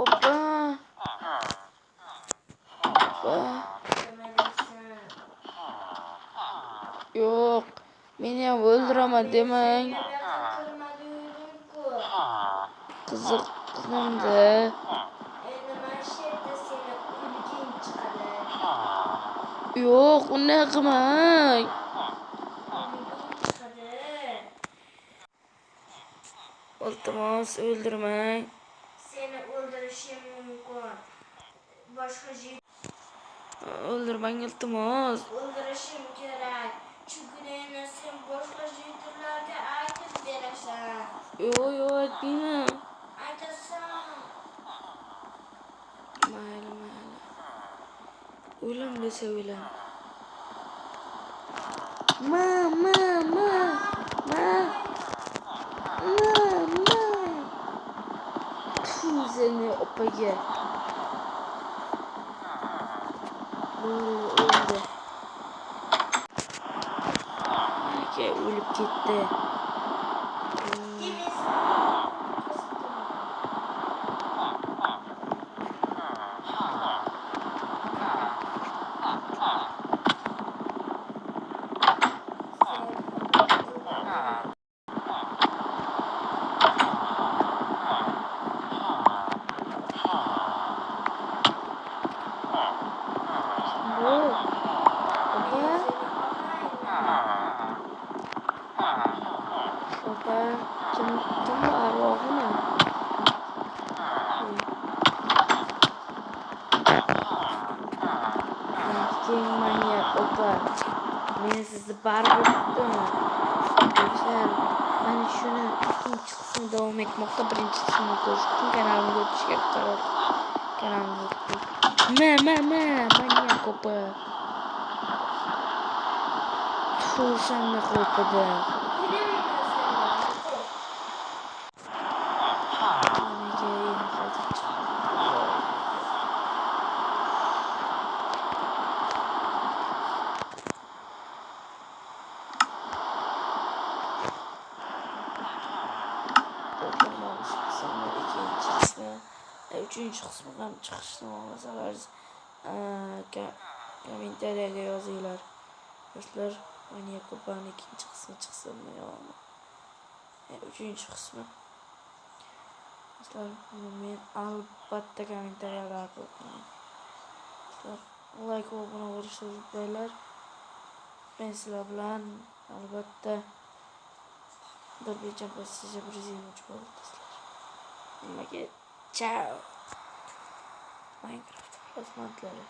Opa. Yo'q, meni ham o'ldiraman demang. Qiziqdim-da. Endi mana shu yerda seni o'liging chiqadi. Yo'q, unday qilmang. O'liging chiqadi. Iltimos, o'ldirmang. Seni o'ldirishim mumkin. Boshqa O'ldirmang, iltimos. o'ldirishim kerak. Chunki endi sen boshqa jitirlarga aytib berasan. Yo'q, aytmayman. Aytasan. Mayli. O'lim desa o'lim. Ma. Seni opaga. O'ldi. Aka o'lib ketdi. Opa, kim arvohimi? Keng manyak opa. Men sizni baribir tutaman. Mana shuni ikkinchi qismi davom etmoqda. Birinchi qismini ko'rish uchun kanalimga o'tishga qaror. Manyak opa. Shanna qo'pida. Üçüncü kısmından çıkışını olmasalar kommentariyga yozinglar. Do'stlar, Manyak Opa'nın ikinci kısmı çıksın mı ya? Üçüncü kısmı. Do'stlar, men albatta kommentariyalarga qo'yaman. Do'stlar, like va obuna bo'lishni unutmanglar. Men sizlar bilan albatta bir necha passaja birgalikda bo'lib do'stlar. Nimaga? Ciao. Minecraft xizmatlari.